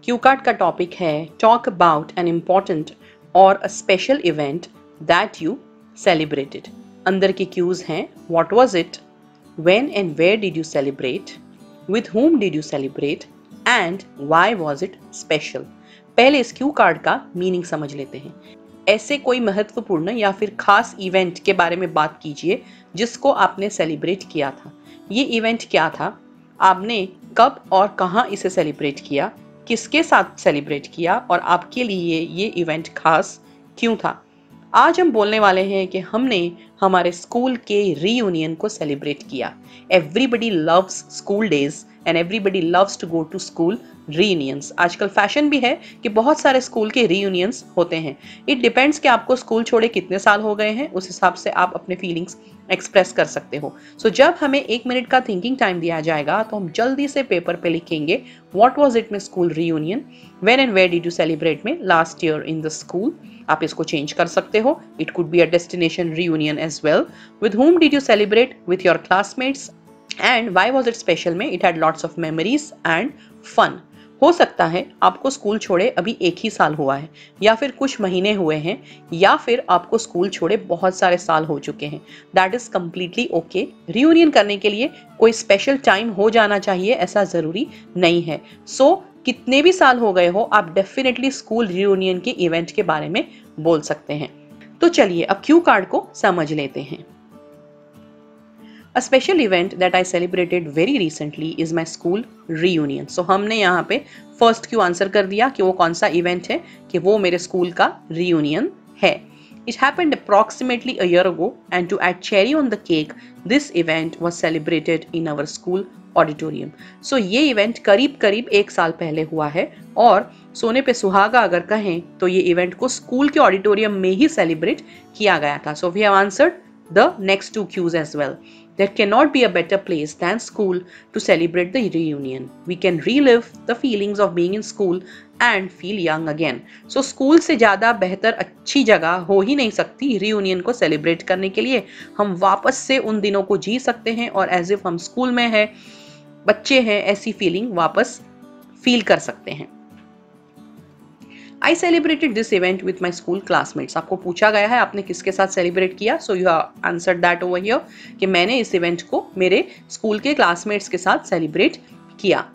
Q card का topic है talk about an important और a special event that you celebrated. अंदर के क्यूज हैं what was it, when and where did you celebrate, with whom did you celebrate and why was it special. पहले इस cue card का meaning समझ लेते हैं। ऐसे कोई महत्वपूर्ण या फिर खास इवेंट के बारे में बात कीजिए जिसको आपने सेलिब्रेट किया था। ये इवेंट क्या था, आपने कब और कहाँ इसे सेलिब्रेट किया, किसके साथ सेलिब्रेट किया और आपके लिए ये इवेंट खास क्यों था। आज हम बोलने वाले हैं कि हमने हमारे स्कूल के रीयूनियन को सेलिब्रेट किया। Everybody loves school days and everybody loves to go to school reunions. आजकल फैशन भी है कि बहुत सारे स्कूल के रीयूनियंस होते हैं। इट डिपेंड्स कि आपको स्कूल छोड़े कितने साल हो गए हैं, उस हिसाब से आप अपने फीलिंग्स एक्सप्रेस कर सकते हो। सो जब हमें 1 मिनट का थिंकिंग टाइम दिया जाएगा तो हम जल्दी से पेपर पे लिखेंगे व्हाट वाज इट में school reunion, when and where did you celebrate में last year in the school. आप इसको चेंज कर सकते हो, it could be a destination reunion as well. With whom did you celebrate, with your classmates and why was it special में it had lots of memories and fun. हो सकता है आपको स्कूल छोड़े अभी 1 ही साल हुआ है, या फिर कुछ महीने हुए हैं, या फिर आपको स्कूल छोड़े बहुत सारे साल हो चुके हैं। That is completely okay. Reunion करने के लिए कोई स्पेशल टाइम हो जाना चाहिए ऐसा जरूरी नहीं है। सो कितने भी साल हो गए हो, आप डेफिनेटली स्कूल रियूनियन के इवेंट के बारे में बोल सकते हैं। तो चलिए अब क्यू कार्ड को समझ लेते हैं। A special event that I celebrated very recently is my school reunion. So हमने यहाँ पे फर्स्ट क्यू आंसर कर दिया कि वो कौन सा इवेंट है, कि वो मेरे स्कूल का reunion है। It happened approximately a year ago, and to add cherry on the cake, this event was celebrated in our school auditorium. So ये इवेंट करीब करीब 1 साल पहले हुआ है, और सोने पे सुहागा अगर कहें तो ये इवेंट को स्कूल के ऑडिटोरियम में ही सेलिब्रेट किया गया था। So we have answered the next 2 cues as well. There cannot be a better place than school to celebrate the reunion. We can relive the feelings of being in school and feel young again. So school से ज़्यादा बेहतर अच्छी जगह हो ही नहीं सकती reunion को celebrate करने के लिए। हम वापस से उन दिनों को जी सकते हैं और as if हम स्कूल में हैं, बच्चे हैं, ऐसी फीलिंग वापस फील कर सकते हैं। I celebrated this event with my school classmates. आपको पूछा गया है आपने किसके साथ सेलिब्रेट किया, so you have answered that over here कि मैंने इस इवेंट को मेरे स्कूल के क्लासमेट्स के साथ सेलिब्रेट किया।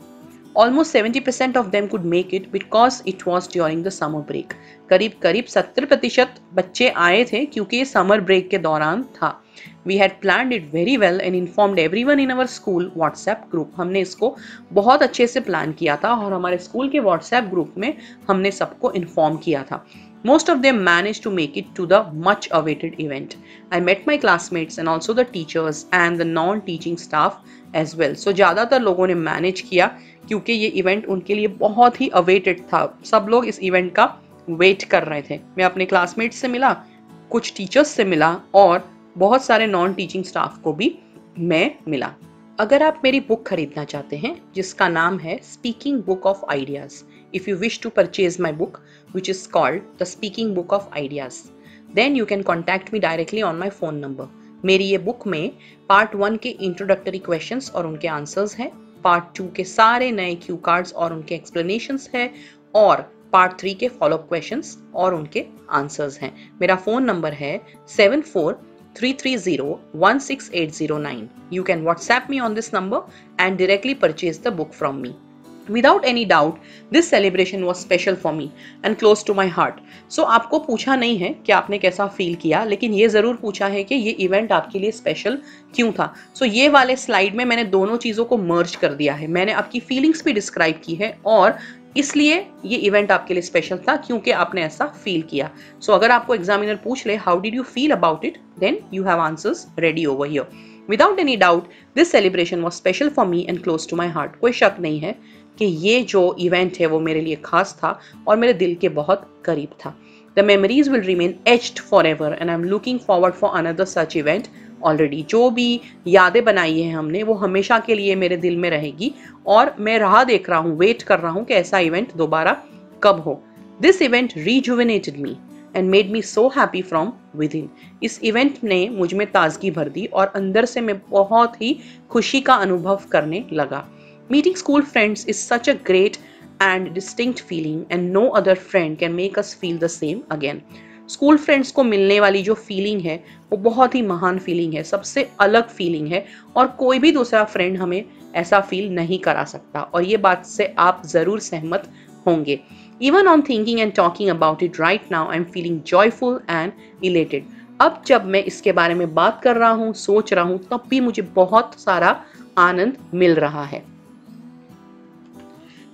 Almost 70% of them could make it because it was during the summer break. करीब करीब 70% बच्चे आए थे क्योंकि ये समर ब्रेक के दौरान था। We had planned it very well and informed everyone in our school WhatsApp group. हमने इसको बहुत अच्छे से प्लान किया था और हमारे स्कूल के WhatsApp ग्रुप में हमने सबको इन्फॉर्म किया था। Most of them managed to make it to the much awaited event. I met my classmates and also the teachers and the non-teaching staff as well. So ज़्यादातर लोगों ने manage किया क्योंकि ये इवेंट उनके लिए बहुत ही अवेटेड था। सब लोग इस इवेंट का वेट कर रहे थे। मैं अपने क्लासमेट्स से मिला, कुछ टीचर्स से मिला और बहुत सारे नॉन टीचिंग स्टाफ को भी मैं मिला। अगर आप मेरी बुक खरीदना चाहते हैं जिसका नाम है speaking book of ideas, if you wish to purchase my book which is called the speaking book of ideas, then you can contact me directly on my phone number. मेरी ये बुक में part 1 के introductory questions और उनके answers हैं, part 2 के सारे नए क्यू कार्ड्स और उनके एक्सप्लेनेशंस है, और पार्ट 3 के फॉलोअप क्वेश्चंस और उनके आंसर्स हैं। मेरा फोन नंबर है 7433016809. You can WhatsApp me on this number and directly purchase the book from me. Without any doubt, this celebration was special for me and close to my heart. So आपको पूछा नहीं है कि आपने कैसा feel किया, लेकिन ये ज़रूर पूछा है कि ये इवेंट आपके लिए स्पेशल क्यों था। सो ये वाले स्लाइड में मैंने दोनों चीज़ों को मर्ज कर दिया है। मैंने आपकी फीलिंग्स भी डिस्क्राइब की है और इसलिए ये इवेंट आपके लिए स्पेशल था क्योंकि आपने ऐसा फील किया। सो अगर आपको एग्जामिनर पूछ ले how did you feel about it, then you have answers ready over here. Without any doubt this celebration was special for me and close to my heart. कोई शक नहीं है कि ये जो इवेंट है वो मेरे लिए खास था और मेरे दिल के बहुत करीब था। The memories will remain etched for ever and I am looking forward for another such event already. जो भी यादें बनाई हैं हमने वो हमेशा के लिए मेरे दिल में रहेगी और मैं राह देख रहा हूँ, वेट कर रहा हूँ कि ऐसा इवेंट दोबारा कब हो। This event rejuvenated me and made me so happy from within. इस इवेंट ने मुझ में ताजगी भर दी और अंदर से मैं बहुत ही खुशी का अनुभव करने लगा। Meeting school friends is such a great and distinct feeling, and no other friend can make us feel the same again. School friends को मिलने वाली जो फीलिंग है वो बहुत ही महान फीलिंग है, सबसे अलग फीलिंग है, और कोई भी दूसरा फ्रेंड हमें ऐसा फील नहीं करा सकता, और ये बात से आप जरूर सहमत होंगे. Even on thinking and talking about it right now, I'm feeling joyful and elated. अब जब मैं इसके बारे में बात कर रहा हूँ, सोच रहा हूँ, तब भी मुझे बहुत सारा आनंद मिल रहा है.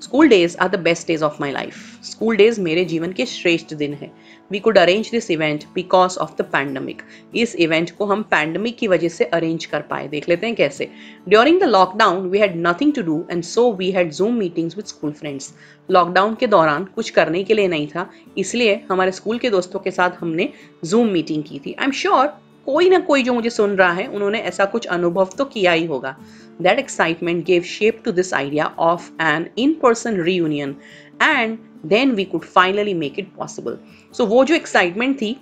School days are the best days of my life. School days मेरे जीवन के श्रेष्ठ दिन हैं. We could arrange this event because of the pandemic. इस इवेंट को हम पैंडमिक की वजह से अरेंज कर पाए. देख लेते हैं कैसे. During the lockdown we had nothing to do and so we had Zoom meetings with school friends. Lockdown के दौरान कुछ करने के लिए नहीं था, इसलिए हमारे स्कूल के दोस्तों के साथ हमने जूम मीटिंग की थी. आई एम श्योर कोई ना कोई जो मुझे सुन रहा है उन्होंने ऐसा कुछ अनुभव तो किया ही होगा. That excitement gave shape to this idea of an in-person reunion, and then we could finally make it possible. So वो जो excitement थी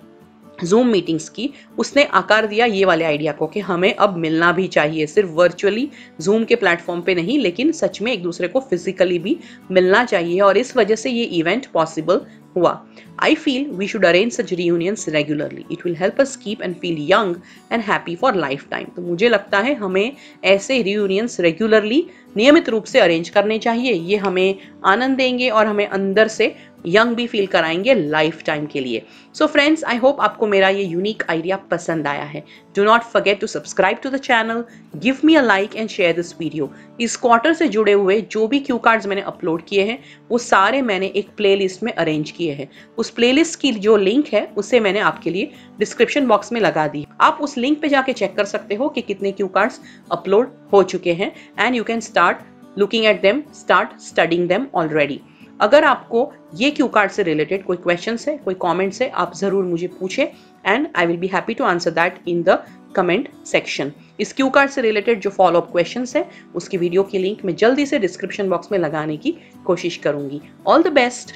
Zoom मीटिंग्स की, उसने आकार दिया ये वाले आइडिया को कि हमें अब मिलना भी चाहिए, सिर्फ वर्चुअली Zoom के प्लेटफॉर्म पे नहीं, लेकिन सच में एक दूसरे को फिजिकली भी मिलना चाहिए, और इस वजह से ये इवेंट पॉसिबल हुआ. I feel we should arrange such reunions regularly. It will help us keep and feel young and happy for lifetime. तो मुझे लगता है हमें ऐसे reunions regularly नियमित रूप से अरेंज करने चाहिए. ये हमें आनंद देंगे और हमें अंदर से यंग भी फील कराएंगे लाइफ टाइम के लिए. सो फ्रेंड्स, आई होप आपको मेरा ये यूनिक आइडिया पसंद आया है. Do not forget to subscribe to the channel, give me a like and share this video. इस क्वार्टर से जुड़े हुए जो भी क्यू कार्ड्स मैंने अपलोड किए हैं वो सारे मैंने एक प्लेलिस्ट में अरेंज किए हैं. उस प्लेलिस्ट की जो लिंक है उसे मैंने आपके लिए डिस्क्रिप्शन बॉक्स में लगा दी. आप उस लिंक पे जाके चेक कर सकते हो कि कितने क्यू कार्ड्स अपलोड हो चुके हैं, and you can start looking at them, start studying them already. अगर आपको ये क्यू कार्ड से रिलेटेड कोई क्वेश्चंस है, कोई कमेंट्स है, आप जरूर मुझे पूछें, and I will be happy to answer that in the comment section. इस क्यू कार्ड से रिलेटेड जो फॉलो अप क्वेश्चंस है उसकी वीडियो की लिंक मैं जल्दी से डिस्क्रिप्शन बॉक्स में लगाने की कोशिश करूंगी. All the best.